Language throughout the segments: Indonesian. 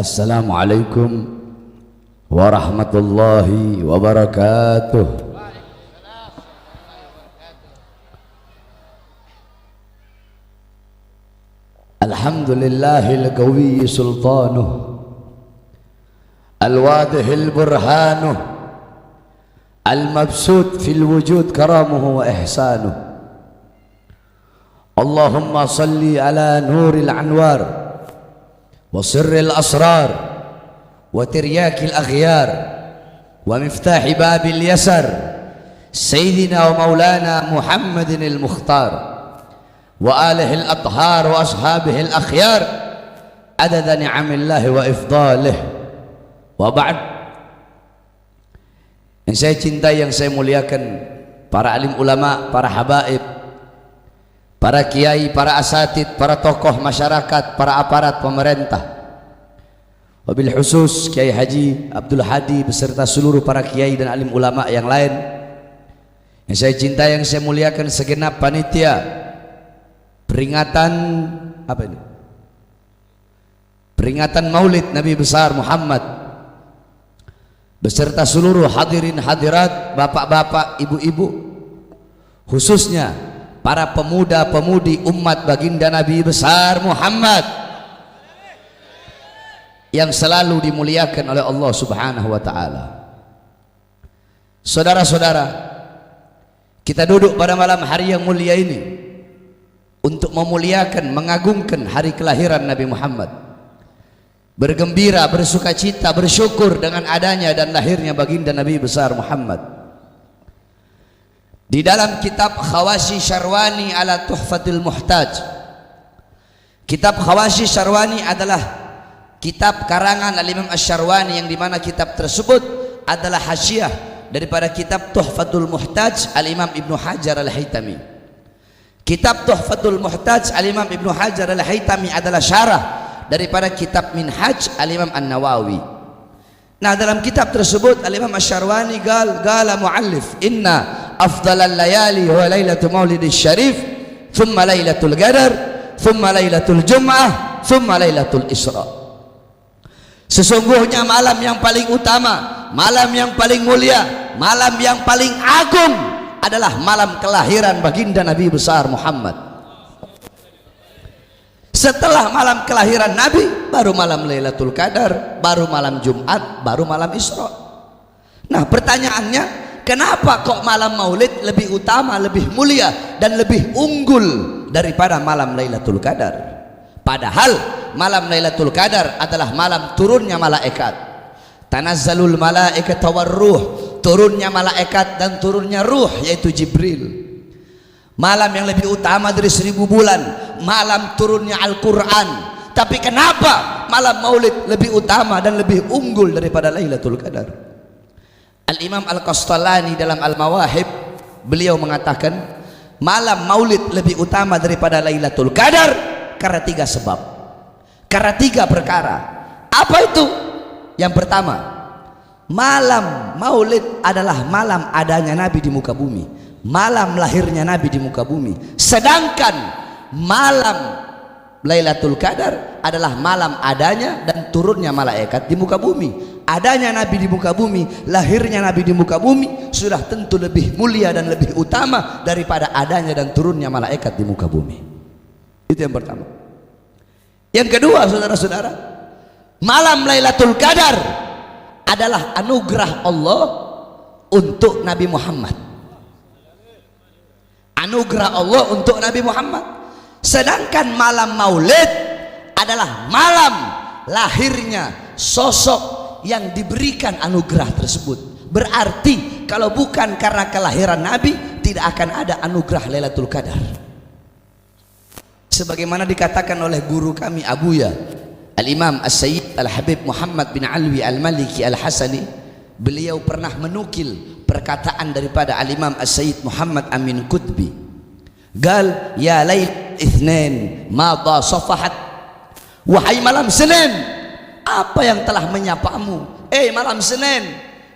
Assalamualaikum warahmatullahi wabarakatuh. Alhamdulillahil qawiyyi sultanuh, al-wadihil burhanuh, al-mabsut fil wujud karamuhu wa ihsanuh. Allahumma salli ala nuril anwar وسر الأسرار وترياك الأغيار ومفتاح باب اليسر سيدنا ومولانا محمد المختار وآله الأطهار وأصحابه الأخيار عدد نعم الله وإفضاله. وبعد, yang saya cintai, yang saya muliakan, para alim ulama, para habaib, para kiai, para asatid, para tokoh masyarakat, para aparat pemerintah, wabil khusus Kiai Haji Abdul Hadi beserta seluruh para kiai dan alim ulama yang lain yang saya cintai, yang saya muliakan, segenap panitia peringatan apa ini? Peringatan Maulid Nabi besar Muhammad beserta seluruh hadirin hadirat, bapak-bapak, ibu-ibu, khususnya para pemuda-pemudi umat baginda Nabi besar Muhammad yang selalu dimuliakan oleh Allah Subhanahu wa taala. Saudara-saudara, kita duduk pada malam hari yang mulia ini untuk memuliakan, mengagungkan hari kelahiran Nabi Muhammad, bergembira, bersukacita, bersyukur dengan adanya dan lahirnya baginda Nabi besar Muhammad. Di dalam kitab Khawashi Syarwani ala Tuhfatul Muhtaj, kitab Khawashi Syarwani adalah kitab karangan Al-Imam Asy-Syarwani, yang dimana kitab tersebut adalah hasyiah daripada kitab Tuhfatul Muhtaj Al-Imam Ibnu Hajar Al-Haytami. Kitab Tuhfatul Muhtaj Al-Imam Ibnu Hajar Al-Haytami adalah syarah daripada kitab Minhaj Al-Imam An-Nawawi. Nah, dalam kitab tersebut Al-Imam Asy-Syarwani qala muallif, inna afdalal layali huwa lailatul maulidis syarif, thumma lailatul qadar, thumma lailatul jum'ah, thumma lailatul isra. Sesungguhnya malam yang paling utama, malam yang paling mulia, malam yang paling agung adalah malam kelahiran baginda Nabi besar Muhammad. Setelah malam kelahiran Nabi, baru malam Lailatul Qadar, baru malam Jumat, baru malam Isra. Nah, pertanyaannya, kenapa kok malam Maulid lebih utama, lebih mulia, dan lebih unggul daripada malam Lailatul Qadar? Padahal malam Lailatul Qadar adalah malam turunnya malaikat. Tanazzalul malaikatu warruh, turunnya malaikat dan turunnya ruh, yaitu Jibril. Malam yang lebih utama dari 1000 bulan, malam turunnya Al-Quran. Tapi kenapa malam Maulid lebih utama dan lebih unggul daripada Lailatul Qadar? Al-Imam Al-Qastalani dalam Al-Mawahib, beliau mengatakan malam Maulid lebih utama daripada Lailatul Qadar karena 3 sebab, karena 3 perkara. Apa itu? Yang pertama, malam Maulid adalah malam adanya Nabi di muka bumi, malam lahirnya Nabi di muka bumi. Sedangkan malam Lailatul Qadar adalah malam adanya dan turunnya malaikat di muka bumi. Adanya Nabi di muka bumi, lahirnya Nabi di muka bumi sudah tentu lebih mulia dan lebih utama daripada adanya dan turunnya malaikat di muka bumi. Itu yang pertama. Yang kedua, saudara-saudara, malam Lailatul Qadar adalah anugerah Allah untuk Nabi Muhammad. Anugerah Allah untuk Nabi Muhammad. Sedangkan malam Maulid adalah malam lahirnya sosok yang diberikan anugerah tersebut. Berarti kalau bukan karena kelahiran Nabi, tidak akan ada anugerah Lailatul Qadar. Sebagaimana dikatakan oleh guru kami Abuya Al-Imam As-Sayyid Al-Habib Muhammad bin Alwi Al-Maliki Al-Hasani, beliau pernah menukil perkataan daripada Al-Imam As-Sayyid Muhammad Amin Qutbi. Gal ya lail itsnain madha safahat, wahai malam Senin, apa yang telah menyapamu? Malam Senin,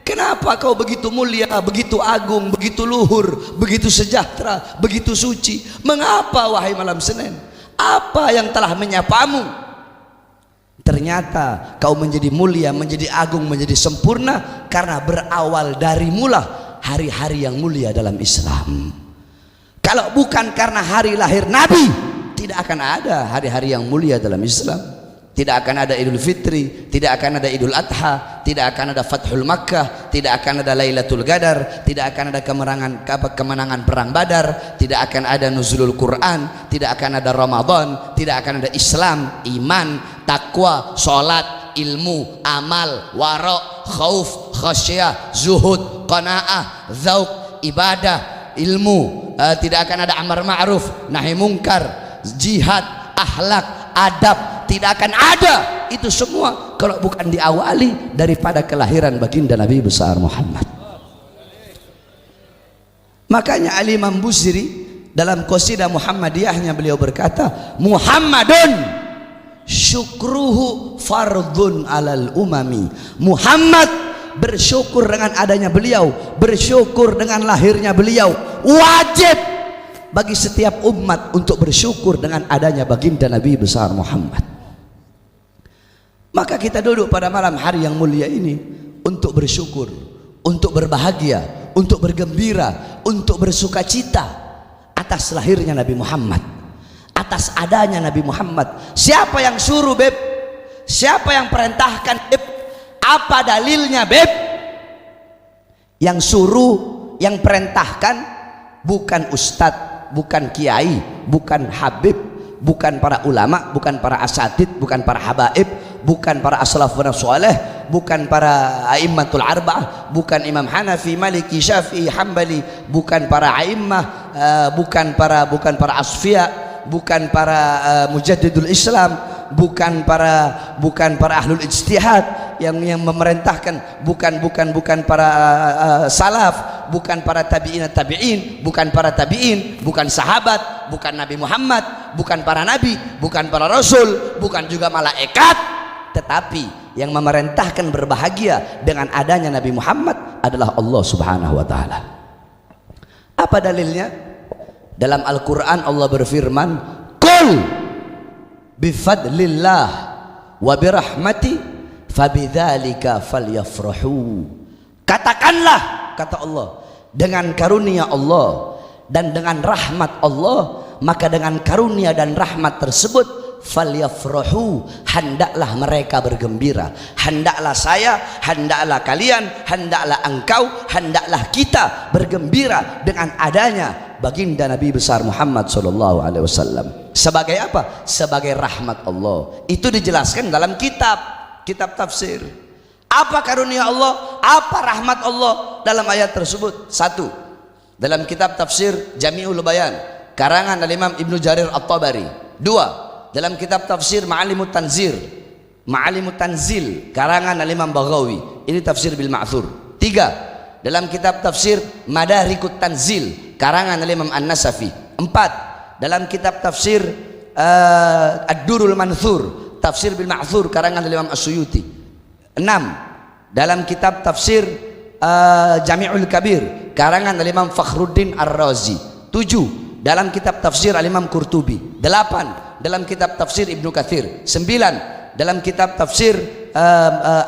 kenapa kau begitu mulia, begitu agung, begitu luhur, begitu sejahtera, begitu suci? Mengapa wahai malam Senin? Apa yang telah menyapamu? Ternyata kau menjadi mulia, menjadi agung, menjadi sempurna karena berawal dari mula hari-hari yang mulia dalam Islam. Kalau bukan karena hari lahir Nabi, tidak akan ada hari-hari yang mulia dalam Islam. Tidak akan ada Idul Fitri, tidak akan ada Idul Adha, tidak akan ada Fathul Makkah, tidak akan ada Lailatul Qadar, tidak akan ada kemenangan perang Badar, tidak akan ada Nuzulul Quran, tidak akan ada Ramadan, tidak akan ada Islam, iman, takwa, salat, ilmu, amal, wara', khauf, khasyah, zuhud, qanaah, dzauq, ibadah, ilmu, tidak akan ada amar ma'ruf, nahi mungkar, jihad, akhlak, adab, tidak akan ada itu semua kalau bukan diawali daripada kelahiran baginda Nabi besar Muhammad. Makanya Al-Imam Busiri dalam qasidah Muhammadiyahnya beliau berkata, Muhammadun syukruhu fardun alal umami. Muhammad, bersyukur dengan adanya beliau, bersyukur dengan lahirnya beliau, wajib bagi setiap umat untuk bersyukur dengan adanya baginda Nabi besar Muhammad. Maka kita duduk pada malam hari yang mulia ini untuk bersyukur, untuk berbahagia, untuk bergembira, untuk bersuka cita atas lahirnya Nabi Muhammad, atas adanya Nabi Muhammad. Siapa yang suruh, Beb? Siapa yang perintahkan, Beb? Apa dalilnya, Beb? Yang suruh, yang perintahkan bukan ustadz, bukan kiai, bukan habib, bukan para ulama, bukan para asatid, bukan para habaib, bukan para aslafun salih, bukan para a'immatul arba'ah, bukan Imam Hanafi, Maliki, Syafi'i, Hambali, bukan para a'immah, bukan para asfiya, bukan para mujaddidul Islam, bukan para ahlul ijtihad yang memerintahkan, bukan para salaf, bukan para tabi'in, bukan para tabi'in, bukan sahabat, bukan Nabi Muhammad, bukan para nabi, bukan para rasul, bukan juga malaikat, tetapi yang memerintahkan berbahagia dengan adanya Nabi Muhammad adalah Allah Subhanahu wa taala. Apa dalilnya? Dalam Al-Qur'an Allah berfirman, "Qul bifadlillah wa birahmati fabidzalika falyafrahu." Katakanlah, kata Allah, dengan karunia Allah dan dengan rahmat Allah, maka dengan karunia dan rahmat tersebut falyafrahu, hendaklah mereka bergembira. Hendaklah saya, hendaklah kalian, hendaklah engkau, hendaklah kita bergembira dengan adanya baginda Nabi besar Muhammad sallallahu alaihi wasallam. Sebagai apa? Sebagai rahmat Allah. Itu dijelaskan dalam kitab tafsir. Apa karunia Allah? Apa rahmat Allah dalam ayat tersebut? Satu, dalam kitab tafsir Jami'ul Bayan karangan Imam Ibnu Jarir At-Tabari. Dua, dalam kitab tafsir Ma'alimut Tanzil karangan Imam Baghawi, ini tafsir bil ma'thur. Tiga, dalam kitab tafsir Madarikut Tanzil karangan Imam An-Nasafi. Empat, dalam kitab tafsir Ad-Durul Manthur tafsir bil ma'thur karangan Imam As-Suyuti. Enam, dalam kitab tafsir Jami'ul Kabir karangan Imam Fakhruddin Ar-Razi. Tujuh, dalam kitab tafsir Imam Qurtubi. Delapan, dalam kitab tafsir Ibnu Katsir. 9, dalam kitab tafsir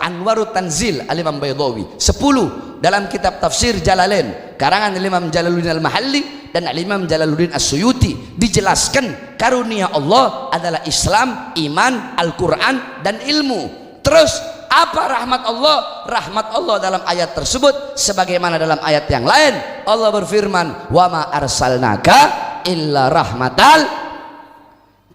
Anwarut Tanzil Al-Imam Baydawi. 10, dalam kitab tafsir Jalalain karangan Imam Jalaluddin Al-Mahalli dan Imam Jalaluddin As-Suyuti, dijelaskan karunia Allah adalah Islam, iman, Al-Quran dan ilmu. Terus apa rahmat Allah? Rahmat Allah dalam ayat tersebut sebagaimana dalam ayat yang lain Allah berfirman, wa ma arsalnaka illa rahmatal,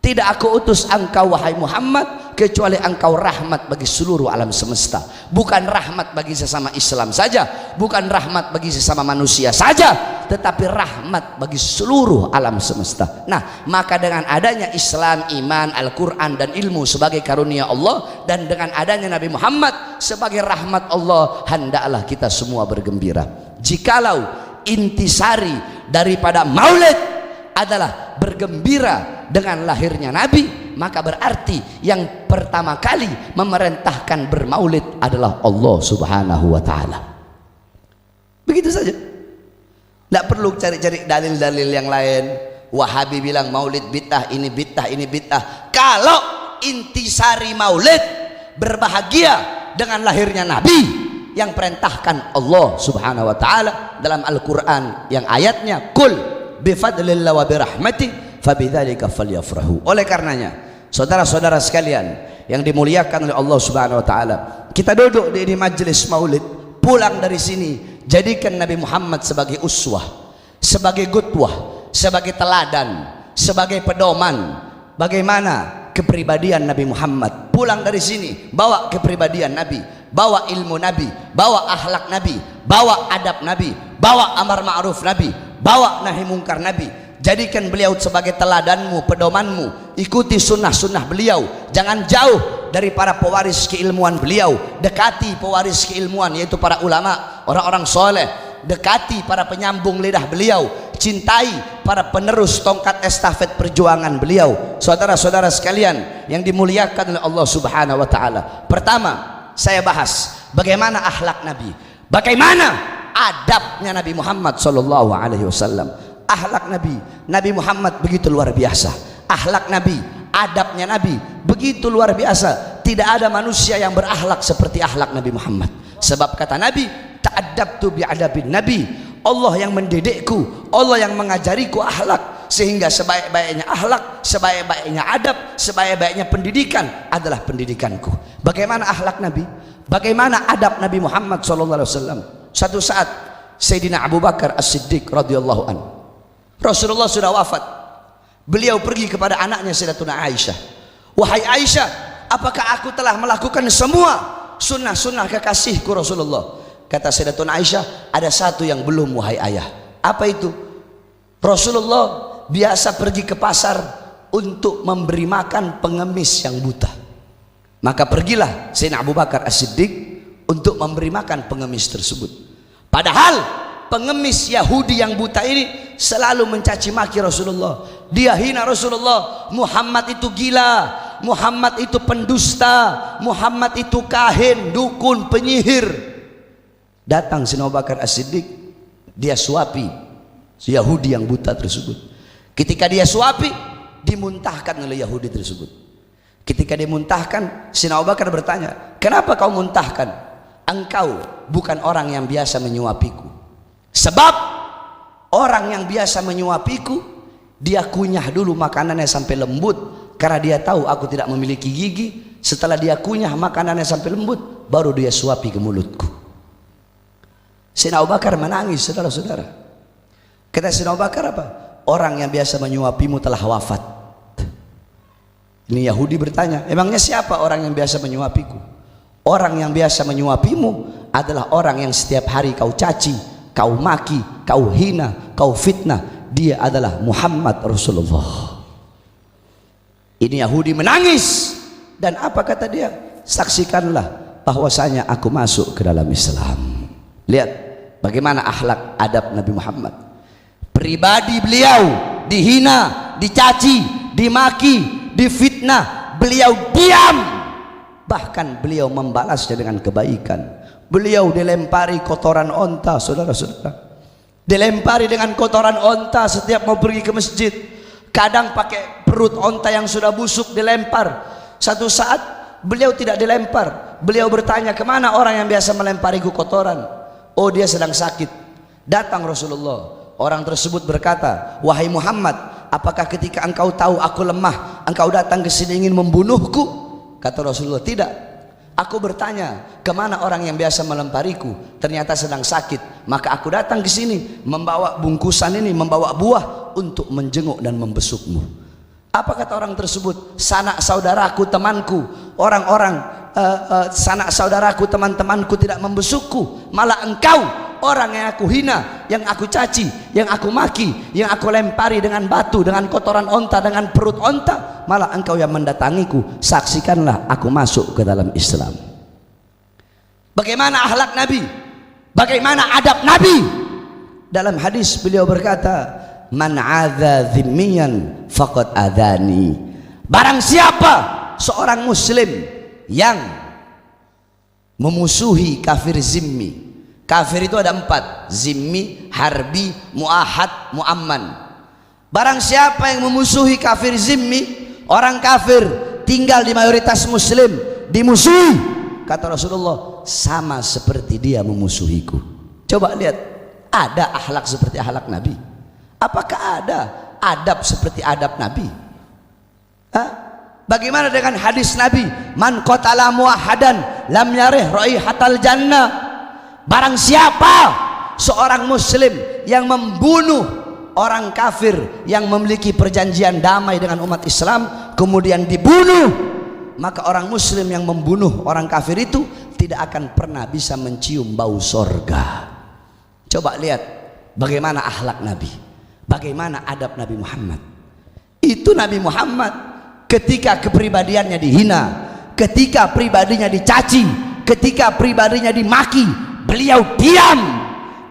tidak aku utus engkau wahai Muhammad kecuali engkau rahmat bagi seluruh alam semesta. Bukan rahmat bagi sesama Islam saja, bukan rahmat bagi sesama manusia saja, tetapi rahmat bagi seluruh alam semesta. Nah, maka dengan adanya Islam, iman, Al-Quran dan ilmu sebagai karunia Allah, dan dengan adanya Nabi Muhammad sebagai rahmat Allah, hendaklah kita semua bergembira. Jikalau intisari daripada maulid adalah bergembira dengan lahirnya Nabi, maka berarti yang pertama kali memerintahkan bermaulid adalah Allah Subhanahu wa taala. Begitu saja. Tidak perlu cari-cari dalil-dalil yang lain. Wahabi bilang maulid bid'ah, ini bid'ah, ini bid'ah. Kalau intisari maulid berbahagia dengan lahirnya Nabi yang perintahkan Allah Subhanahu wa taala dalam Al-Qur'an yang ayatnya kul bifadlillah wa birahmati fabidzalika falyafrahu. Oleh karenanya, saudara-saudara sekalian yang dimuliakan oleh Allah Subhanahu wa taala, kita duduk di majelis maulid, pulang dari sini jadikan Nabi Muhammad sebagai uswah, sebagai gutwah, sebagai teladan, sebagai pedoman. Bagaimana kepribadian Nabi Muhammad? Pulang dari sini bawa kepribadian Nabi, bawa ilmu Nabi, bawa akhlak Nabi, bawa adab Nabi, bawa amar ma'ruf Nabi, bawa nahi mungkar Nabi. Jadikan beliau sebagai teladanmu, pedomanmu. Ikuti sunnah-sunnah beliau. Jangan jauh dari para pewaris keilmuan beliau. Dekati pewaris keilmuan, yaitu para ulama, orang-orang soleh. Dekati para penyambung lidah beliau. Cintai para penerus tongkat estafet perjuangan beliau. Saudara-saudara sekalian yang dimuliakan oleh Allah Subhanahu wa taala. Pertama, saya bahas bagaimana akhlak Nabi, bagaimana adabnya Nabi Muhammad sallallahu alaihi wasallam. Akhlak Nabi Muhammad begitu luar biasa. Akhlak Nabi, adabnya Nabi begitu luar biasa. Tidak ada manusia yang berakhlak seperti akhlak Nabi Muhammad. Sebab kata Nabi, ta'addabtu bi'adabin Nabi. Allah yang mendidikku, Allah yang mengajariku akhlak, sehingga sebaik-baiknya akhlak, sebaik-baiknya adab, sebaik-baiknya pendidikan adalah pendidikanku. Bagaimana akhlak Nabi? Bagaimana adab Nabi Muhammad SAW? Satu saat Sayyidina Abu Bakar As-Siddiq radhiyallahu anhu, Rasulullah sudah wafat. Beliau pergi kepada anaknya Sayyidatuna Aisyah. Wahai Aisyah, apakah aku telah melakukan semua sunnah-sunnah kekasihku Rasulullah? Kata Sayyidatuna Aisyah, ada satu yang belum wahai ayah. Apa itu? Rasulullah biasa pergi ke pasar untuk memberi makan pengemis yang buta. Maka pergilah Sayyidina Abu Bakar As-Siddiq untuk memberi makan pengemis tersebut. Padahal pengemis Yahudi yang buta ini selalu mencaci maki Rasulullah. Dia hina Rasulullah. Muhammad itu gila, Muhammad itu pendusta, Muhammad itu kahin, dukun, penyihir. Datang Sayyidina Abu Bakar As-Siddiq, dia suapi Yahudi yang buta tersebut. Ketika dia suapi, dimuntahkan oleh Yahudi tersebut. Ketika dimuntahkan, Sayyidina Abu Bakar bertanya, kenapa kau muntahkan? Engkau bukan orang yang biasa menyuapiku. Sebab orang yang biasa menyuapiku, dia kunyah dulu makanannya sampai lembut, karena dia tahu aku tidak memiliki gigi. Setelah dia kunyah makanannya sampai lembut, baru dia suapi ke mulutku. Sayyidina Abu Bakar menangis, saudara-saudara. Kata Sayyidina Abu Bakar apa? Orang yang biasa menyuapimu telah wafat. Ini Yahudi bertanya, emangnya siapa orang yang biasa menyuapiku? Orang yang biasa menyuapimu adalah orang yang setiap hari kau caci, kau maki, kau hina, kau fitnah. Dia adalah Muhammad Rasulullah. Ini Yahudi menangis. Dan apa kata dia? Saksikanlah bahwasanya aku masuk ke dalam Islam. Lihat bagaimana akhlak adab Nabi Muhammad. Pribadi beliau dihina, dicaci, dimaki, difitnah, beliau diam. Bahkan beliau membalasnya dengan kebaikan. Beliau dilempari kotoran onta, saudara-saudara. Dilempari dengan kotoran onta setiap mau pergi ke masjid. Kadang pakai perut onta yang sudah busuk dilempar. Satu saat beliau tidak dilempar. Beliau bertanya, kemana orang yang biasa melempariku kotoran? Oh, dia sedang sakit. Datang Rasulullah. Orang tersebut berkata, wahai Muhammad, apakah ketika engkau tahu aku lemah, engkau datang ke sini ingin membunuhku? Kata Rasulullah, tidak. Aku bertanya, kemana orang yang biasa melempariku? Ternyata sedang sakit. Maka aku datang ke sini membawa bungkusan ini, membawa buah untuk menjenguk dan membesukmu. Apa kata orang tersebut? Sanak saudaraku, temanku, orang-orang sanak saudaraku, teman-temanku tidak membesukku, malah engkau orang yang aku hina, yang aku caci, yang aku maki, yang aku lempari dengan batu, dengan kotoran onta, dengan perut onta, malah engkau yang mendatangiku. Saksikanlah aku masuk ke dalam Islam. Bagaimana akhlak Nabi, bagaimana adab Nabi. Dalam hadis beliau berkata, man adza dzimmiyan faqad adani. Barang siapa seorang muslim yang memusuhi kafir zimmi. Kafir itu ada 4, zimmi, harbi, muahad, muamman. Barang siapa yang memusuhi kafir zimmi, orang kafir tinggal di mayoritas muslim, dimusuhi, kata Rasulullah, sama seperti dia memusuhiku. Coba lihat, ada akhlak seperti akhlak Nabi? Apakah ada adab seperti adab Nabi? Bagaimana dengan hadis Nabi, man qatala muwahhadan lam yarih raihatal jannah? Barang siapa seorang muslim yang membunuh orang kafir yang memiliki perjanjian damai dengan umat Islam kemudian dibunuh, maka orang muslim yang membunuh orang kafir itu tidak akan pernah bisa mencium bau sorga. Coba lihat bagaimana akhlak Nabi, bagaimana adab Nabi Muhammad. Itu Nabi Muhammad ketika kepribadiannya dihina, ketika pribadinya dicaci, ketika pribadinya dimaki, beliau diam,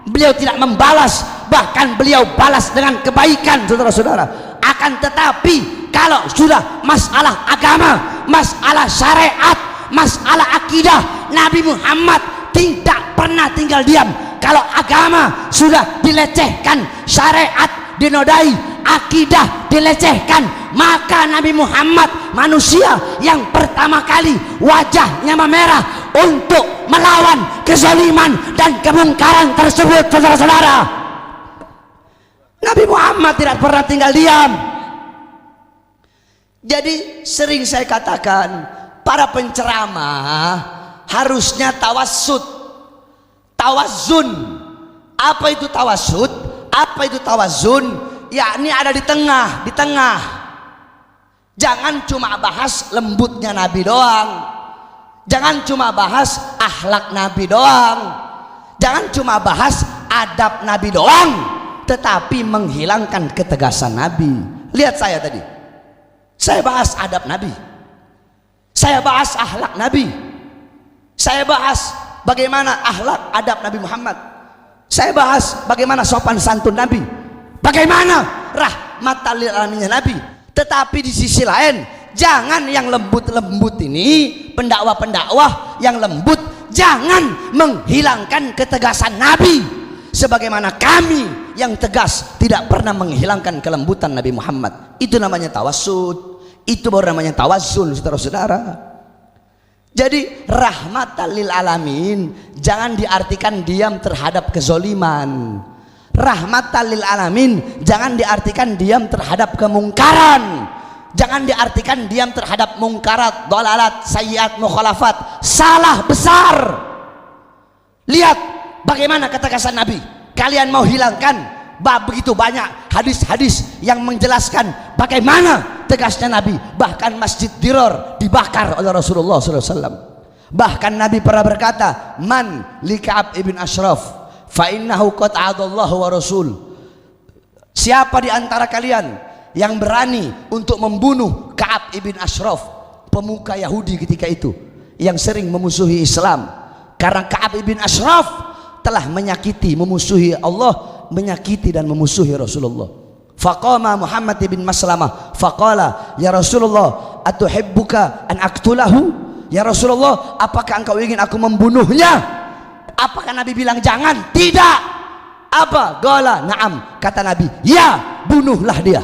beliau tidak membalas, bahkan beliau balas dengan kebaikan, saudara-saudara. Akan tetapi kalau sudah masalah agama, masalah syariat, masalah akidah, Nabi Muhammad tidak pernah tinggal diam. Kalau agama sudah dilecehkan, syariat dinodai, akidah dilecehkan, maka Nabi Muhammad manusia yang pertama kali wajahnya memerah untuk melawan kezaliman dan kemungkaran tersebut, saudara-saudara. Nabi Muhammad tidak pernah tinggal diam. Jadi sering saya katakan, para penceramah harusnya tawassut, tawazun. Apa itu tawassut? Apa itu tawazun? Yakni ada di tengah, di tengah. Jangan cuma bahas lembutnya Nabi doang, jangan cuma bahas akhlak Nabi doang, jangan cuma bahas adab Nabi doang, tetapi menghilangkan ketegasan Nabi. Lihat saya tadi, saya bahas adab Nabi, saya bahas akhlak Nabi, saya bahas bagaimana akhlak adab Nabi Muhammad, saya bahas bagaimana sopan santun Nabi, bagaimana rahmatan lil alamin Nabi. Tetapi di sisi lain, jangan yang lembut-lembut ini, pendakwah-pendakwah yang lembut, jangan menghilangkan ketegasan Nabi. Sebagaimana kami yang tegas tidak pernah menghilangkan kelembutan Nabi Muhammad. Itu namanya tawassut, itu baru namanya tawassul, saudara-saudara. Jadi rahmatan lil alamin jangan diartikan diam terhadap kezoliman. Rahmatan lil alamin jangan diartikan diam terhadap kemungkaran, jangan diartikan diam terhadap mungkarat, dalalat, sayyiat, mukhalafat. Salah besar. Lihat bagaimana ketegasan Nabi. Kalian mau hilangkan begitu banyak hadis-hadis yang menjelaskan bagaimana tegasnya Nabi. Bahkan Masjid Diror dibakar oleh Rasulullah SAW. Bahkan Nabi pernah berkata, man li Ka'ab ibn Ashraf fa innahu qad adallahu wa rasul. Siapa di antara kalian yang berani untuk membunuh Ka'ab ibn Ashraf, pemuka Yahudi ketika itu yang sering memusuhi Islam, karena Ka'ab ibn Ashraf telah menyakiti, memusuhi Allah, menyakiti dan memusuhi Rasulullah. Faqama Muhammad ibn Maslamah faqala, ya Rasulullah, atuhibbuka an aqtulahu? Ya Rasulullah, apakah engkau ingin aku membunuhnya? Apakah Nabi bilang jangan? Tidak. Apa? Qala na'am, kata Nabi, ya, bunuhlah dia.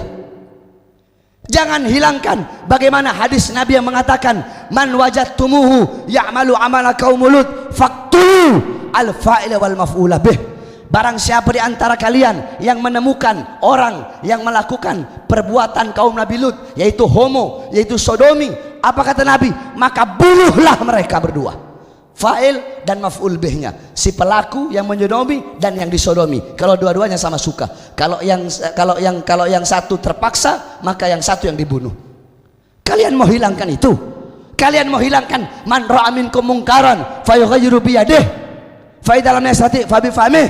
Jangan hilangkan bagaimana hadis Nabi yang mengatakan, man wajadtumuhu ya'malu amala qaumul lut faqtulu al-fa'ila wal maf'ula bih. Barang siapa di antara kalian yang menemukan orang yang melakukan perbuatan kaum Nabi Lut, yaitu homo, yaitu sodomi, apa kata Nabi? Maka bunuhlah mereka berdua. Fa'il dan maf'ul bihnya, si pelaku yang menyodomi dan yang disodomi. Kalau dua-duanya sama suka. Kalau yang satu terpaksa, maka yang satu yang dibunuh. Kalian mau hilangkan itu? Kalian mau hilangkan man ra'a minkum mungkaran fayughayyiru bi yadihi fa idza lam yastati fa bi fahmihi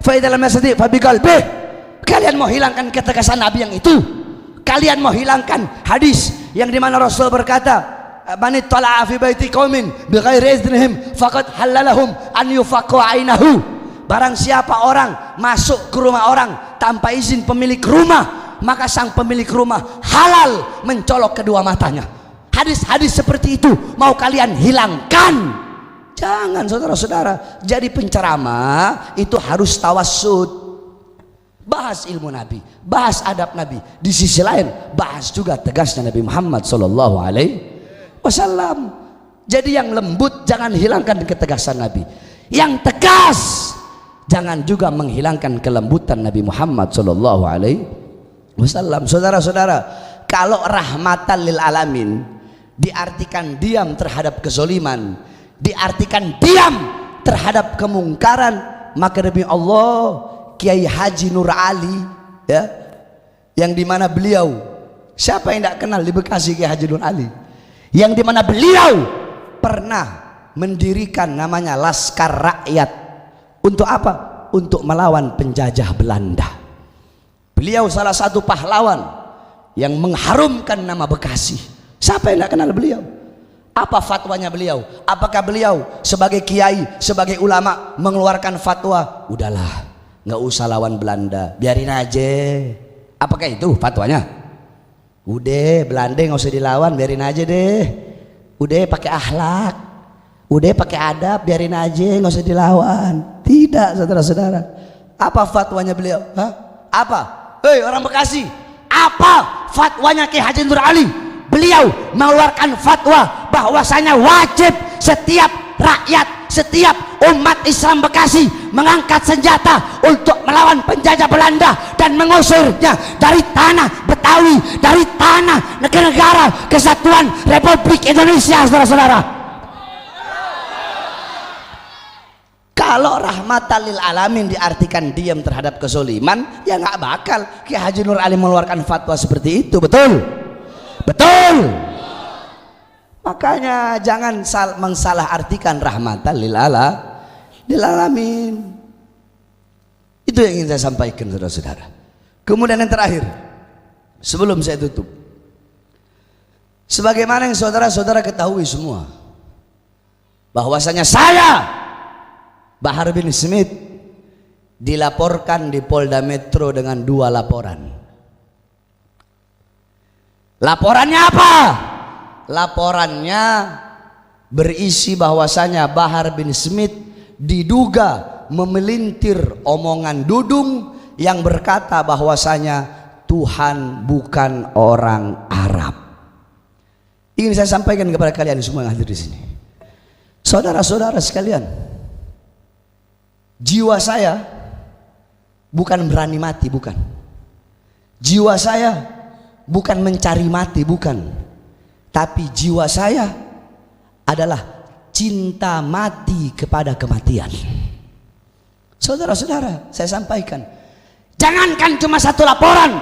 fa idza lam yastati fa bi qalbihi. Kalian mau hilangkan ketegasan Nabi yang itu? Kalian mau hilangkan hadis yang dimana Rasul berkata, man ittala'a fi baiti qaumin bighairi iznihim faqad halalahum an yufaqqa ainahu. Barang siapa orang masuk ke rumah orang tanpa izin pemilik rumah, maka sang pemilik rumah halal mencolok kedua matanya. Hadis-hadis seperti itu mau kalian hilangkan? Jangan, saudara-saudara. Jadi penceramah itu harus tawassut, bahas ilmu Nabi, bahas adab Nabi. Di sisi lain bahas juga tegasnya Nabi Muhammad sallallahu alaihi wasallam. Jadi yang lembut jangan hilangkan ketegasan Nabi, yang tegas jangan juga menghilangkan kelembutan Nabi Muhammad sallallahu alaihi wasallam. Saudara-saudara, kalau rahmatan lil alamin diartikan diam terhadap kezoliman, diartikan diam terhadap kemungkaran, maka demi Allah Kiai Haji Nur Ali, ya, yang dimana beliau, siapa yang tidak kenal di Bekasi Kiai Haji Nur Ali, yang dimana beliau pernah mendirikan namanya Laskar Rakyat. Untuk apa? Untuk melawan penjajah Belanda. Beliau salah satu pahlawan yang mengharumkan nama Bekasi. Siapa yang tidak kenal beliau? Apa fatwanya beliau? Apakah beliau sebagai kiai, sebagai ulama mengeluarkan fatwa, udahlah, nggak usah lawan Belanda, biarin aja? Apakah itu fatwanya? Udah, Belanda nggak usah dilawan, biarin aja deh. Udah pakai akhlak, udah pakai adab, biarin aja, nggak usah dilawan. Tidak, saudara-saudara. Apa fatwanya beliau? Hah? Apa? Hei orang Bekasi, apa fatwanya Kiai Haji Nur Ali? Beliau mengeluarkan fatwa bahwasanya wajib setiap rakyat, setiap umat Islam Bekasi mengangkat senjata untuk melawan penjajah Belanda dan mengusirnya dari tanah Betawi, dari tanah negara kesatuan Republik Indonesia. Saudara-saudara, kalau rahmatan lil alamin diartikan diam terhadap kezoliman, ya nggak bakal Kiai Haji Nur Ali mengeluarkan fatwa seperti itu. Betul? Betul. Makanya jangan mensalah artikan rahmatan lil alamin. Itu yang ingin saya sampaikan, saudara-saudara. Kemudian yang terakhir, sebelum saya tutup, sebagaimana yang saudara-saudara ketahui semua, bahwasanya saya Bahar bin Smith dilaporkan di Polda Metro dengan 2 laporan. Laporannya apa? Laporannya berisi bahwasanya Bahar bin Smith diduga memelintir omongan dudung yang berkata bahwasanya Tuhan bukan orang Arab. Ingin saya sampaikan kepada kalian semua yang hadir di sini, saudara-saudara sekalian, jiwa saya bukan berani mati, bukan. Jiwa saya bukan mencari mati, bukan. Tapi jiwa saya adalah cinta mati kepada kematian. Saudara-saudara, saya sampaikan, jangankan cuma 1 laporan,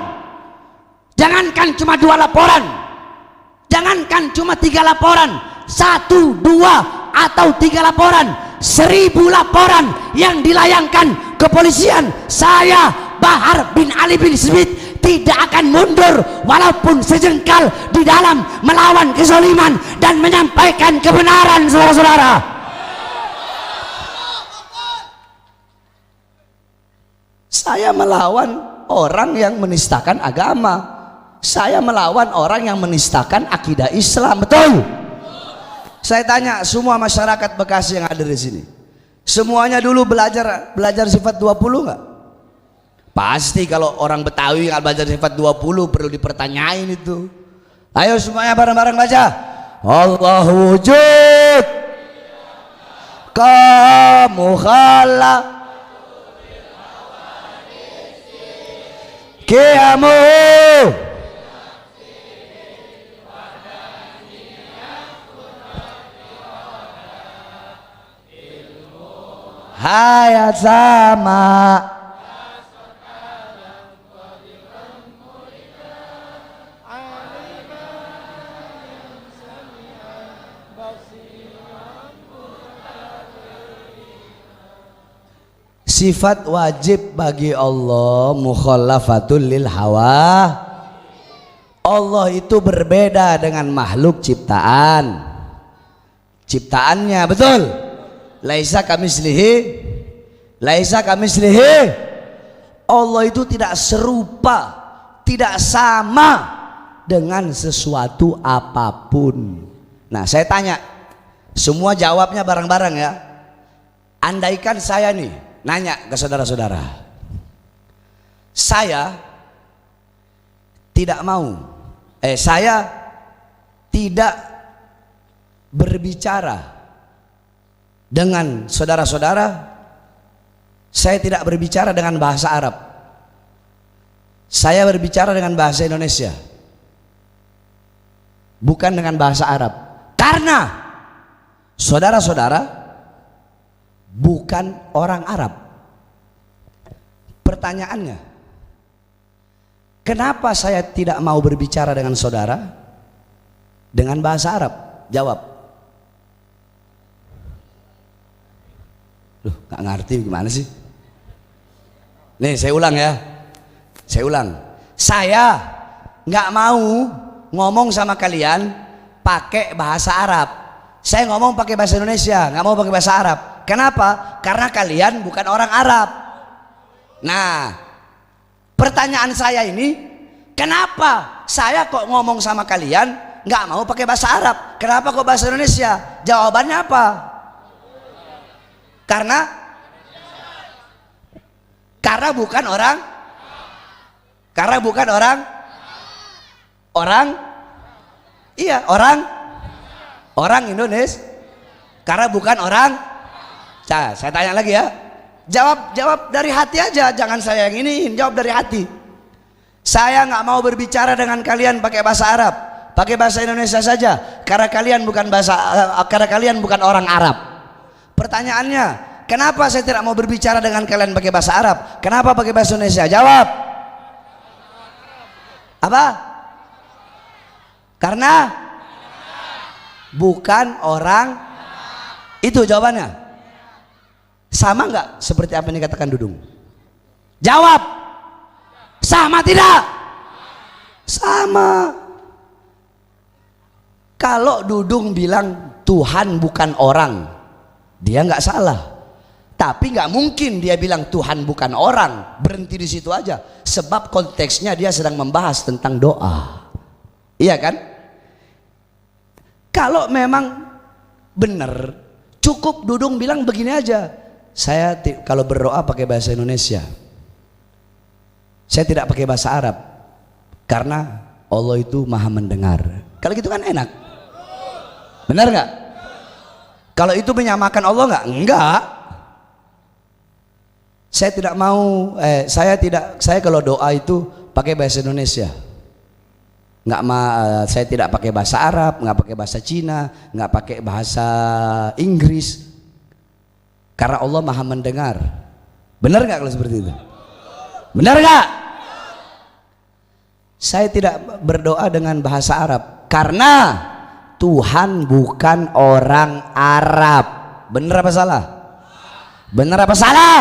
jangankan cuma 2 laporan, jangankan cuma 3 laporan, 1, 2 atau 3 laporan, 1000 laporan yang dilayangkan kepolisian, saya Bahar bin Ali bin Smith tidak akan mundur walaupun sejengkal di dalam melawan kezaliman dan menyampaikan kebenaran. Saudara-saudara, saya melawan orang yang menistakan agama, saya melawan orang yang menistakan akidah Islam. Betul? Saya tanya semua masyarakat Bekasi yang ada di sini, semuanya dulu belajar sifat 20 nggak? Pasti kalau orang Betawi nggak belajar sifat 20 perlu dipertanyain itu. Ayo semuanya bareng-bareng baca. Allah wujud, kamu khalaq, kiamu, hayat sama, sifat wajib bagi Allah mukhallafatul lil hawa. Allah itu berbeda dengan makhluk ciptaannya, betul? Laisa kamislihi, laisa kamislihi. Allah itu tidak serupa, tidak sama dengan sesuatu apapun. Nah, saya tanya, semua jawabnya bareng-bareng ya. Andaikan saya nih nanya ke saudara-saudara, saya tidak mau, saya tidak berbicara dengan saudara-saudara, saya tidak berbicara dengan bahasa Arab. Saya berbicara dengan bahasa Indonesia, bukan dengan bahasa Arab. Karena saudara-saudara bukan orang Arab. Pertanyaannya, kenapa saya tidak mau berbicara dengan saudara dengan bahasa Arab? Jawab. Loh, gak ngerti gimana sih? Nih, saya ulang ya. Saya ulang. Saya nggak mau ngomong sama kalian pakai bahasa Arab. Saya ngomong pakai bahasa Indonesia, nggak mau pakai bahasa Arab. Kenapa? Karena kalian bukan orang Arab. Nah, pertanyaan saya ini, kenapa saya kok ngomong sama kalian nggak mau pakai bahasa Arab? Kenapa kok bahasa Indonesia? Jawabannya apa? Karena bukan orang. Karena bukan orang. Iya, orang Indonesia. Karena bukan orang. Saya tanya lagi ya. Jawab dari hati aja, jangan saya yang iniin. Jawab dari hati. Saya nggak mau berbicara dengan kalian pakai bahasa Arab, pakai bahasa Indonesia saja. Karena kalian bukan orang Arab. Pertanyaannya, kenapa saya tidak mau berbicara dengan kalian pakai bahasa Arab? Kenapa pakai bahasa Indonesia? Jawab. Apa? Karena bukan orang. Itu jawabannya. Sama nggak seperti apa yang dikatakan Dudung? Jawab. Sama tidak? Sama. Kalau Dudung bilang Tuhan bukan orang, dia nggak salah. Tapi nggak mungkin dia bilang Tuhan bukan orang, berhenti di situ aja. Sebab konteksnya dia sedang membahas tentang doa. Iya kan? Kalau memang benar, cukup Dudung bilang begini aja. Saya kalau berdoa pakai bahasa Indonesia. Saya tidak pakai bahasa Arab. Karena Allah itu maha mendengar. Kalau gitu kan enak. Benar nggak? Kalau itu menyamakan Allah nggak? Enggak. Saya tidak mau, saya kalau doa itu pakai bahasa Indonesia. Saya tidak pakai bahasa Arab, nggak pakai bahasa Cina, nggak pakai bahasa Inggris. Karena Allah maha mendengar. Benar nggak kalau seperti itu? Benar nggak? Saya tidak berdoa dengan bahasa Arab karena Tuhan bukan orang Arab. Benar apa salah? Benar apa salah?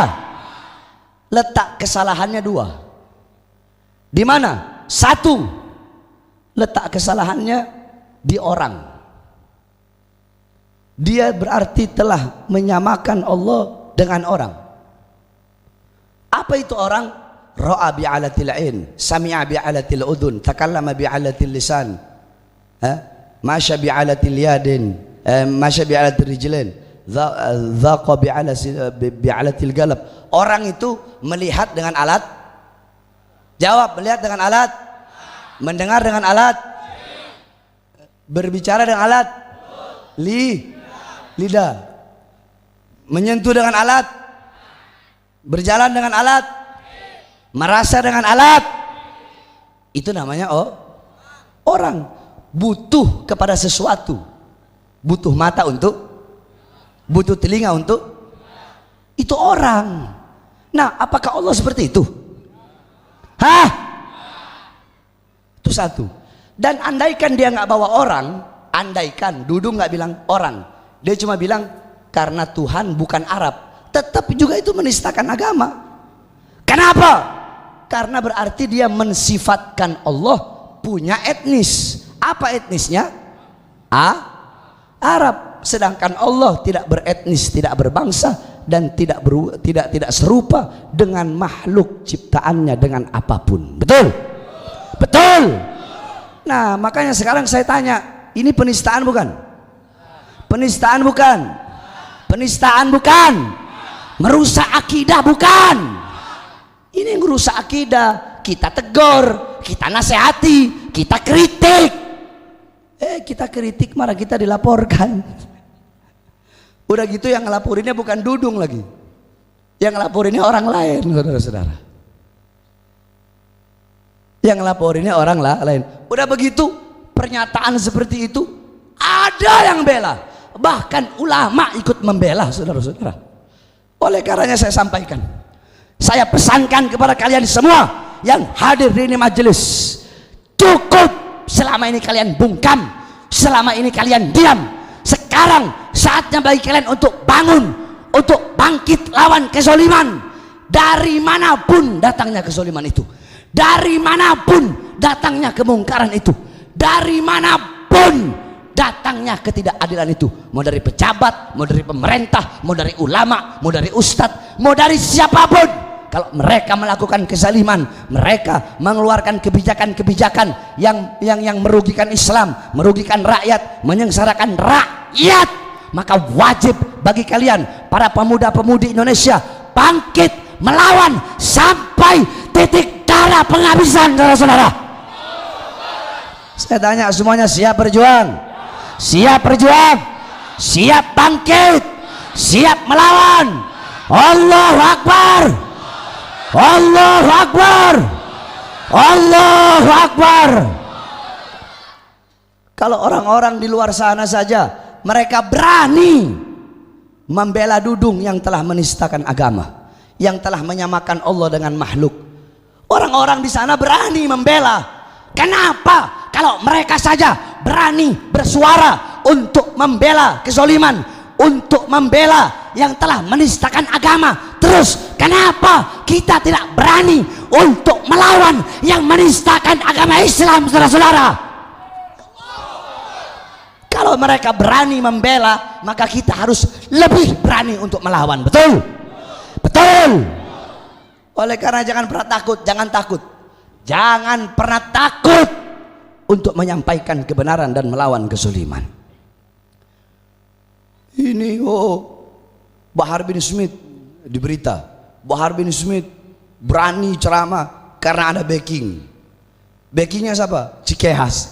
Letak kesalahannya dua. Di mana? Satu, letak kesalahannya di orang. Dia berarti telah menyamakan Allah dengan orang. Apa itu orang? Ra'a bi'alatil ain, sami'a bi'alatil udhun, takallama bi'alatil lisan, masya bi'alatil yadin, masya bi'alatil rijlain, dhaqa bi'alatil galab. Orang itu melihat dengan alat. Jawab, melihat dengan alat. Mendengar dengan alat. Berbicara dengan alat. Lidah. Menyentuh dengan alat. Berjalan dengan alat. Merasa dengan alat. Itu namanya orang. Butuh kepada sesuatu. Butuh mata untuk, butuh telinga untuk. Itu orang. Nah, apakah Allah seperti itu? Hah? Itu satu. Dan andaikan dia nggak bawa orang, andaikan Dudung nggak bilang orang, dia cuma bilang karena Tuhan bukan Arab, tetap juga itu menistakan agama. Kenapa? Karena berarti dia mensifatkan Allah punya etnis. Apa etnisnya? Arab. Sedangkan Allah tidak beretnis, tidak berbangsa, dan tidak serupa dengan makhluk ciptaannya dengan apapun. Betul? Betul. Nah, makanya sekarang saya tanya, ini penistaan bukan? Penistaan bukan? Penistaan bukan? Merusak akidah bukan? Ini merusak akidah. Kita tegur, kita nasihati, kita kritik. Kita kritik malah kita dilaporkan. Udah gitu yang ngelaporinnya bukan Dudung lagi, yang ngelaporinnya orang lain, saudara-saudara. Yang ngelaporinnya orang lain. Udah begitu pernyataan seperti itu ada yang bela, bahkan ulama ikut membela, saudara-saudara. Oleh karenanya saya sampaikan, saya pesankan kepada kalian semua yang hadir di ini majelis, cukup selama ini kalian bungkam, selama ini kalian diam. Sekarang saatnya bagi kalian untuk bangun, untuk bangkit lawan kezoliman. Dari manapun datangnya kezoliman itu, dari manapun datangnya kemungkaran itu, dari manapun datangnya ketidakadilan itu, mau dari pejabat, mau dari pemerintah, mau dari ulama, mau dari ustadz, mau dari siapapun. Kalau mereka melakukan kezaliman, mereka mengeluarkan kebijakan-kebijakan yang merugikan Islam, merugikan rakyat, menyengsarakan rakyat, maka wajib bagi kalian para pemuda-pemudi Indonesia bangkit melawan sampai titik darah penghabisan, saudara-saudara. Saya tanya semuanya, siap berjuang? Siap berjuang? Siap bangkit? Siap melawan? Allahu Akbar! Allahu Akbar! Allahu Akbar! Kalau orang-orang di luar sana saja mereka berani membela Dudung yang telah menistakan agama, yang telah menyamakan Allah dengan makhluk. Orang-orang di sana berani membela. Kenapa? Kalau mereka saja berani bersuara untuk membela kezoliman, untuk membela yang telah menistakan agama, terus kenapa kita tidak berani untuk melawan yang menistakan agama Islam, saudara-saudara? Kalau mereka berani membela, maka kita harus lebih berani untuk melawan. Betul? Betul. Oleh karena jangan pernah takut, jangan takut, jangan pernah takut untuk menyampaikan kebenaran dan melawan kezaliman. Ini Bahar bin Smith di berita, Bahar bin Smith berani ceramah karena ada backing. Backingnya siapa? Cikehas.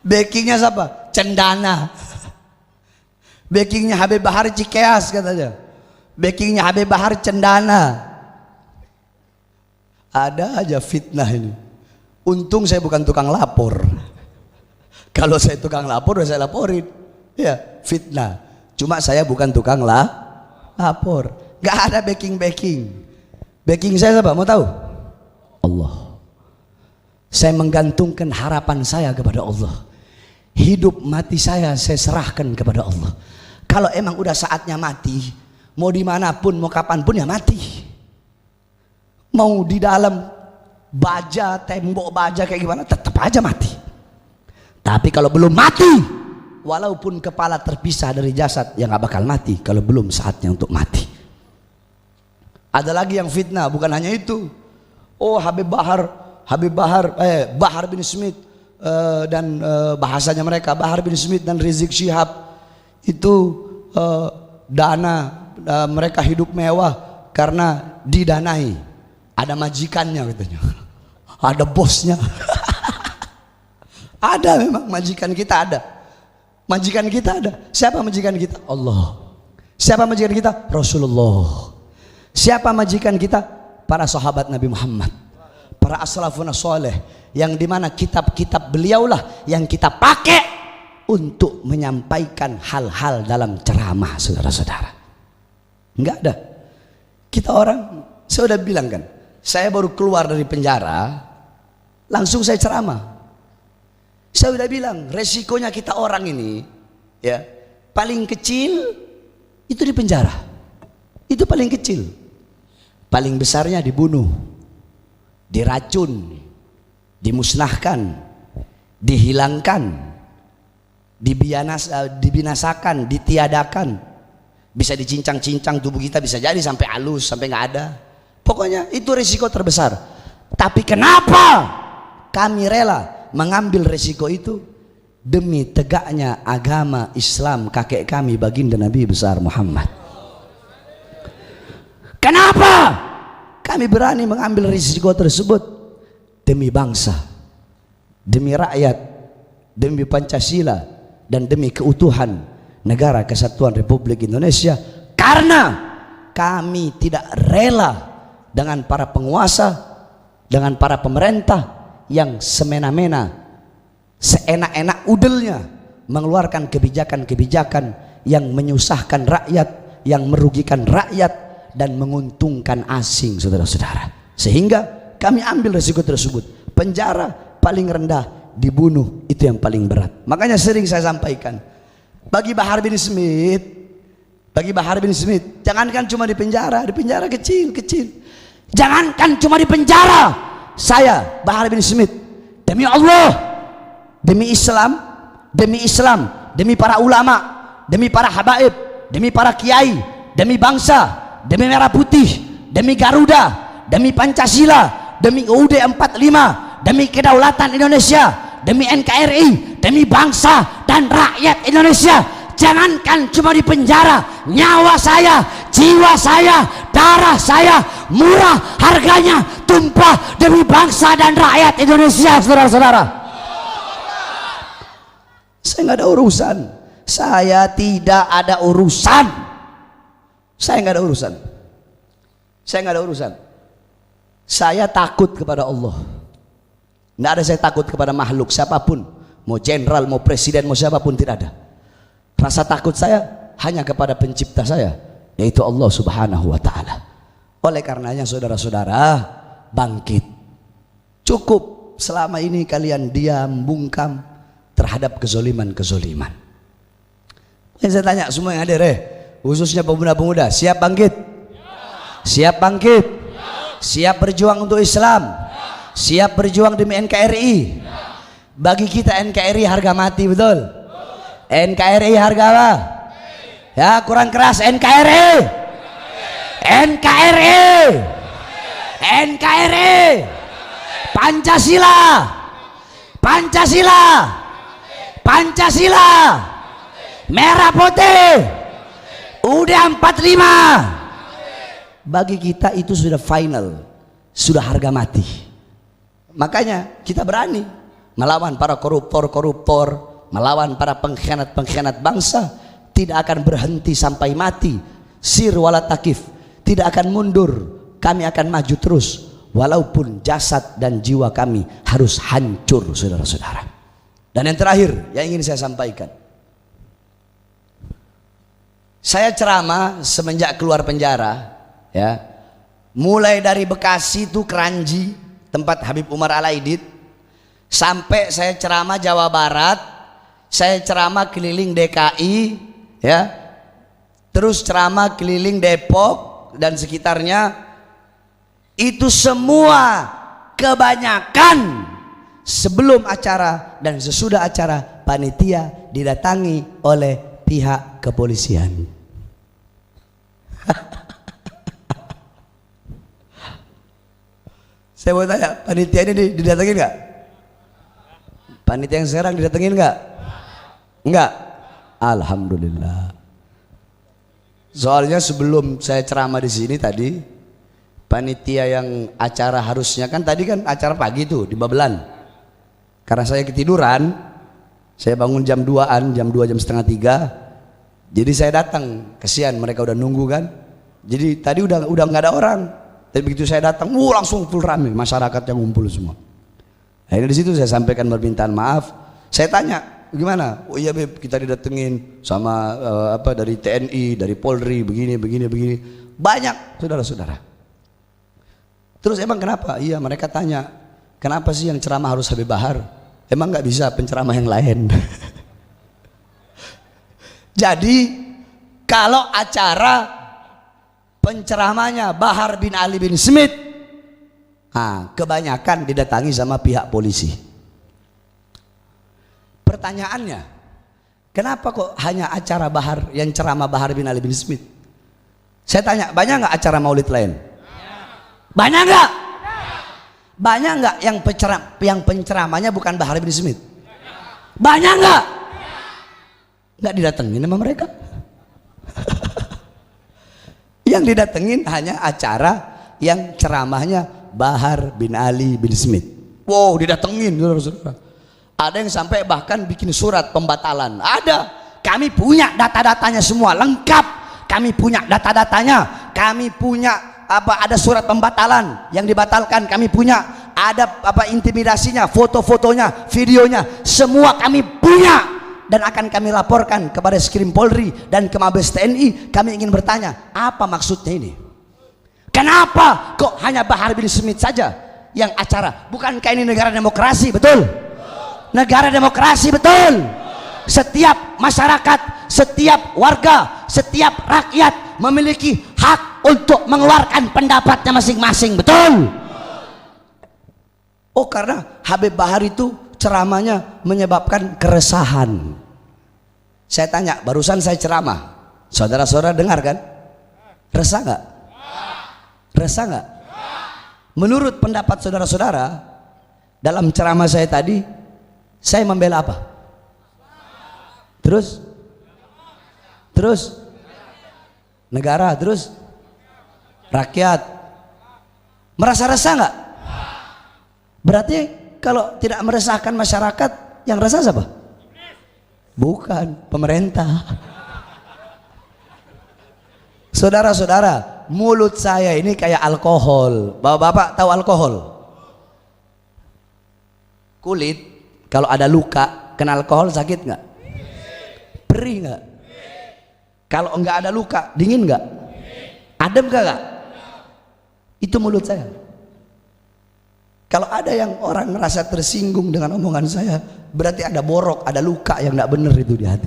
Backingnya siapa? Cendana. Backingnya Habib Bahar Cikehas katanya. Backingnya Habib Bahar Cendana. Ada aja fitnah ini. Untung saya bukan tukang lapor. Kalau saya tukang lapor, udah saya laporin. Ya, fitnah. Cuma saya bukan tukang lapor. Gak ada backing. Backing saya siapa? Mau tahu? Allah. Saya menggantungkan harapan saya kepada Allah. Hidup mati saya serahkan kepada Allah. Kalau emang udah saatnya mati, mau dimanapun, mau kapanpun ya mati. Mau di dalam baja, tembok baja kayak gimana, tetap aja mati. Tapi kalau belum mati, walaupun kepala terpisah dari jasad, ya nggak bakal mati kalau belum saatnya untuk mati. Ada lagi yang fitnah, bukan hanya itu. Bahar bin Smith dan bahasanya mereka, Bahar bin Smith dan Rizik Syihab itu mereka hidup mewah karena didanai. Ada majikannya katanya, ada bosnya. Ada memang majikan kita ada. Majikan kita ada. Siapa majikan kita? Allah. Siapa majikan kita? Rasulullah. Siapa majikan kita? Para sahabat Nabi Muhammad, para as-salafun saleh, yang dimana kitab-kitab beliaulah yang kita pakai untuk menyampaikan hal-hal dalam ceramah, saudara-saudara. Enggak ada. Kita orang, saya udah bilang kan, saya baru keluar dari penjara, langsung saya ceramah. Saya udah bilang, resikonya kita orang ini, ya, paling kecil itu di penjara. Itu paling kecil. Paling besarnya dibunuh, diracun, dimusnahkan, dihilangkan, dibinasakan, ditiadakan. Bisa dicincang-cincang tubuh kita, bisa jadi sampai halus, sampai nggak ada. Pokoknya itu risiko terbesar. Tapi kenapa kami rela mengambil risiko itu? Demi tegaknya agama Islam kakek kami baginda Nabi besar Muhammad. Kenapa kami berani mengambil risiko tersebut? Demi demi bangsa, demi rakyat, demi Pancasila, dan demi keutuhan negara kesatuan Republik Indonesia, karena kami tidak rela dengan para penguasa, dengan para pemerintah yang semena-mena, seenak-enak udelnya mengeluarkan kebijakan-kebijakan yang menyusahkan rakyat, yang merugikan rakyat dan menguntungkan asing, saudara-saudara. Sehingga kami ambil resiko tersebut. Penjara paling rendah, dibunuh itu yang paling berat. Makanya sering saya sampaikan, bagi Bahar bin Smith, jangankan cuma di penjara kecil-kecil, jangankan cuma di penjara, saya Bahar bin Smith, demi Allah, demi Islam, demi para ulama, demi para habaib, demi para kiai, demi bangsa, demi Merah Putih, demi Garuda, demi Pancasila, demi UUD 45, demi kedaulatan Indonesia, demi NKRI, demi bangsa dan rakyat Indonesia, jangankan cuma di penjara, nyawa saya, jiwa saya, darah saya murah harganya, tumpah demi bangsa dan rakyat Indonesia, saudara-saudara. Saya nggak ada urusan, saya tidak ada urusan, saya nggak ada urusan, saya takut kepada Allah. Nggak ada saya takut kepada makhluk siapapun, mau jenderal, mau presiden, mau siapapun, tidak ada. Rasa takut saya hanya kepada pencipta saya, yaitu Allah Subhanahu wa ta'ala. Oleh karenanya saudara-saudara, bangkit. Cukup selama ini kalian diam, bungkam terhadap kezoliman-kezoliman. Yang saya tanya semua yang hadir, khususnya pemuda-pemuda, siap bangkit? Siap bangkit? Siap berjuang untuk Islam? Siap berjuang demi NKRI? Bagi kita NKRI harga mati, betul? NKRI harga apa? Ya, kurang keras. NKRI, Pancasila, Merah Putih, UUD 45. Bagi kita itu sudah final, sudah harga mati. Makanya kita berani melawan para koruptor, melawan para pengkhianat bangsa. Tidak akan berhenti sampai mati. Sir wala takif, tidak akan mundur, kami akan maju terus walaupun jasad dan jiwa kami harus hancur, saudara-saudara. Dan yang terakhir yang ingin saya sampaikan, saya ceramah semenjak keluar penjara, ya, mulai dari Bekasi itu Keranji, tempat Habib Umar Al-Aidid, sampai saya ceramah Jawa Barat, saya ceramah keliling DKI, ya, terus ceramah keliling Depok dan sekitarnya. Itu semua kebanyakan sebelum acara dan sesudah acara panitia didatangi oleh pihak kepolisian. Saya mau tanya, panitia ini didatengin nggak? Panitia yang sekarang didatengin nggak? Enggak. Alhamdulillah. Soalnya sebelum saya ceramah di sini tadi, panitia yang acara harusnya kan tadi kan acara pagi tuh di Babelan. Karena saya ketiduran, saya bangun jam 2-an, jam 2, jam setengah 3. Jadi saya datang, kesian mereka udah nunggu kan. Jadi tadi udah nggak ada orang. Tapi begitu saya datang, langsung full rame, masyarakat yang ngumpul semua. Akhirnya di situ saya sampaikan permintaan maaf. Saya tanya, gimana? Oh iya Beb, kita didatengin sama dari TNI, dari Polri, begini. Banyak, saudara-saudara. Terus emang kenapa? Iya, mereka tanya, kenapa sih yang ceramah harus Habib Bahar? Emang nggak bisa penceramah yang lain? Jadi kalau acara penceramahnya Bahar bin Ali bin Smith, kebanyakan didatangi sama pihak polisi. Pertanyaannya, kenapa kok hanya acara Bahar yang ceramah Bahar bin Ali bin Smith? Saya tanya, banyak nggak acara maulid lain? Banyak nggak? Banyak nggak yang penceramahnya bukan Bahar bin Smith? Banyak nggak? Nggak didatengin sama mereka. Yang didatengin hanya acara yang ceramahnya Bahar bin Ali bin Smith. Wow, didatengin saudara-saudara. Ada yang sampai bahkan bikin surat pembatalan. Ada. Kami punya data-datanya semua lengkap. Kami punya data-datanya. Kami punya ada surat pembatalan yang dibatalkan, kami punya. Ada intimidasinya, foto-fotonya, videonya, semua kami punya. Dan akan kami laporkan kepada Skrim Polri dan ke Mabes TNI. Kami ingin bertanya, apa maksudnya ini? Kenapa kok hanya Bahar bin Smith saja yang acara? Bukankah ini negara demokrasi, betul? Negara demokrasi, betul? Setiap masyarakat, setiap warga, setiap rakyat memiliki hak untuk mengeluarkan pendapatnya masing-masing, betul? Oh, karena Habib Bahar itu ceramahnya menyebabkan keresahan. Saya tanya, barusan saya ceramah, saudara-saudara dengar kan? Resah nggak? Resah nggak? Menurut pendapat saudara-saudara, dalam ceramah saya tadi, saya membela apa? Terus negara, terus rakyat. Merasa resah nggak? Berarti kalau tidak meresahkan masyarakat, yang resah siapa? Bukan pemerintah. Saudara-saudara, mulut saya ini kayak alkohol. Bapak-bapak tahu alkohol? Kulit kalau ada luka kena alkohol sakit nggak? Perih nggak? Kalau nggak ada luka dingin nggak? Adem nggak? Itu mulut saya. Kalau ada yang orang merasa tersinggung dengan omongan saya, berarti ada borok, ada luka yang nggak bener itu di hati.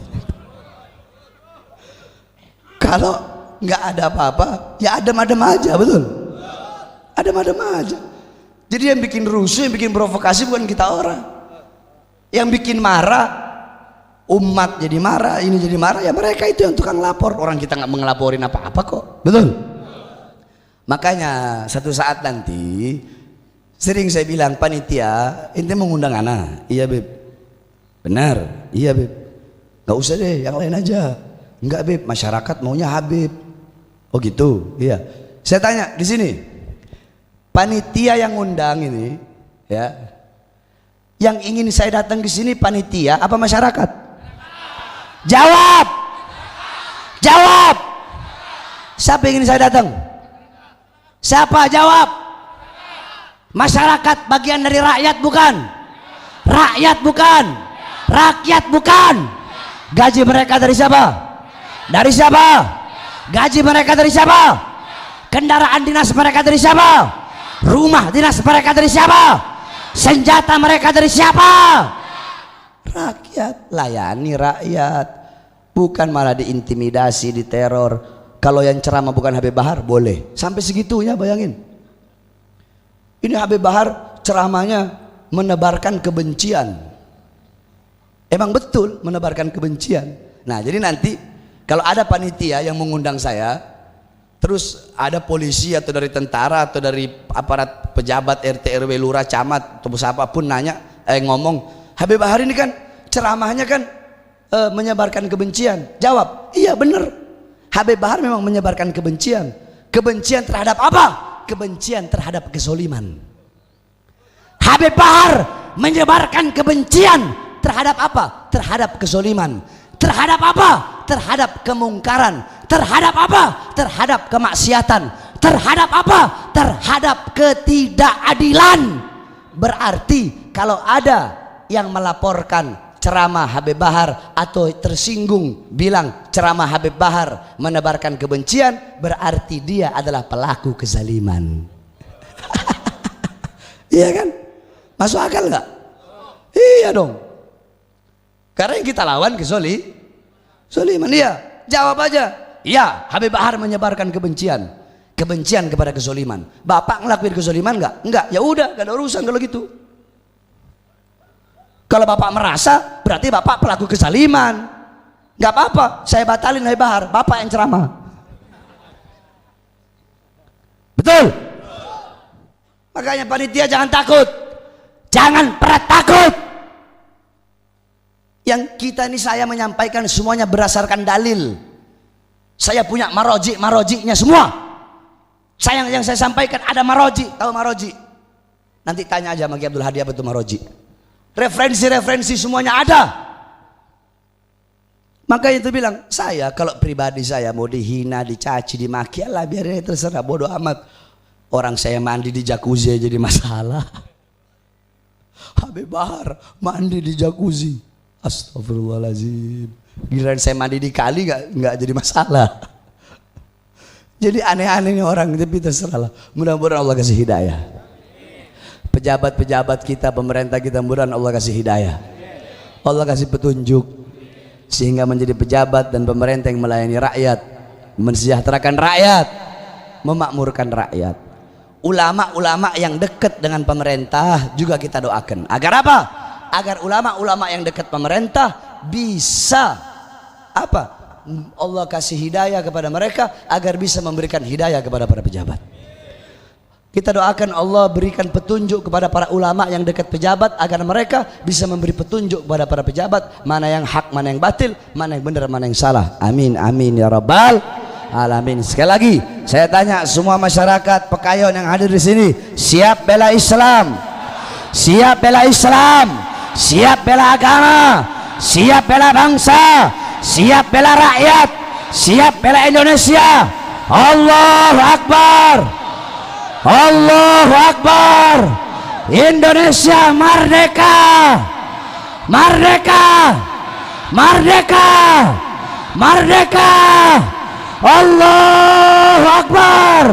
Kalau nggak ada apa-apa, ya adem-adem aja, betul? Adem-adem aja. Jadi yang bikin rusuh, yang bikin provokasi bukan kita orang. Yang bikin marah, umat jadi marah, ini jadi marah, ya mereka itu yang tukang lapor. Orang kita nggak ngelaporin apa-apa kok, betul? Makanya satu saat nanti sering saya bilang, panitia, ente mengundang anak? Iya Beb. Benar? Iya Beb. Gak usah deh, yang lain aja. Enggak Beb, masyarakat maunya Habib. Oh gitu? Iya. Saya tanya di sini, panitia yang undang ini, ya, yang ingin saya datang ke sini panitia apa masyarakat? Jawab. Jawab. Siapa yang ingin saya datang? Siapa? Jawab. Masyarakat bagian dari rakyat bukan? Rakyat bukan? Rakyat bukan? Gaji mereka dari siapa? Dari siapa? Gaji mereka dari siapa? Kendaraan dinas mereka dari siapa? Rumah dinas mereka dari siapa? Senjata mereka dari siapa? Rakyat. Layani rakyat, bukan malah diintimidasi, diteror. Kalau yang ceramah bukan Habib Bahar boleh sampai segitunya, bayangin. Ini Habib Bahar ceramahnya menebarkan kebencian. Emang betul menebarkan kebencian. Nah, jadi nanti kalau ada panitia yang mengundang saya, terus ada polisi atau dari tentara atau dari aparat pejabat RT RW lurah camat atau siapapun nanya, ngomong, Habib Bahar ini kan ceramahnya kan menyebarkan kebencian. Jawab, iya benar. Habib Bahar memang menyebarkan kebencian. Kebencian terhadap apa? Kebencian terhadap kezoliman. Habib Bahar menyebarkan kebencian terhadap apa? Terhadap kezoliman. Terhadap apa? Terhadap kemungkaran. Terhadap apa? Terhadap kemaksiatan. Terhadap apa? Terhadap ketidakadilan. Berarti kalau ada yang melaporkan ceramah Habib Bahar atau tersinggung bilang ceramah Habib Bahar menebarkan kebencian, berarti dia adalah pelaku kezaliman. Iya kan? Masuk akal nggak? Iya dong. Karena yang kita lawan kezaliman. Iya, jawab aja. Iya, Habib Bahar menyebarkan kebencian kepada kezaliman. Bapak ngelakuin kezaliman nggak? Nggak. Ya udah, gak ada urusan kalau gitu. Kalau bapak merasa, berarti bapak pelaku kezaliman. Gak apa-apa, saya batalin Habib Bahar, bapak yang ceramah. Betul? Makanya panitia jangan takut. Jangan pernah takut. Yang kita ini, saya menyampaikan semuanya berdasarkan dalil. Saya punya marojiknya semua. Yang saya sampaikan ada maroji. Tahu maroji? Nanti tanya aja sama Ki Abdul Hadi apa itu Maroji. Referensi-referensi semuanya ada. Makanya itu bilang, saya kalau pribadi saya mau dihina, dicaci, dimaki, lah biarin terserah, bodoh amat. Orang saya mandi di jacuzzi jadi masalah. Habib Bahar mandi di jacuzzi, astagfirullahaladzim. Giliran saya mandi di kali nggak jadi masalah. Jadi aneh-aneh nih orang, tapi terserah lah. Mudah-mudahan Allah kasih hidayah. Pejabat-pejabat kita, pemerintah kita, mudah-mudahan Allah kasih hidayah. Allah kasih petunjuk sehingga menjadi pejabat dan pemerintah yang melayani rakyat, mensejahterakan rakyat, memakmurkan rakyat. Ulama-ulama yang dekat dengan pemerintah juga kita doakan. Agar apa? Agar ulama-ulama yang dekat pemerintah bisa apa? Allah kasih hidayah kepada mereka agar bisa memberikan hidayah kepada para pejabat. Kita doakan Allah berikan petunjuk kepada para ulama yang dekat pejabat agar mereka bisa memberi petunjuk kepada para pejabat mana yang hak, mana yang batil, mana yang benar, mana yang salah. Amin amin ya rabbal alamin. Sekali lagi saya tanya semua masyarakat Pekayon yang hadir di sini, siap bela Islam? Siap bela Islam? Siap bela agama? Siap bela bangsa? Siap bela rakyat? Siap bela Indonesia? Allahu Akbar! Allahu Akbar. Indonesia merdeka. Merdeka. Merdeka. Merdeka. Allahu Akbar.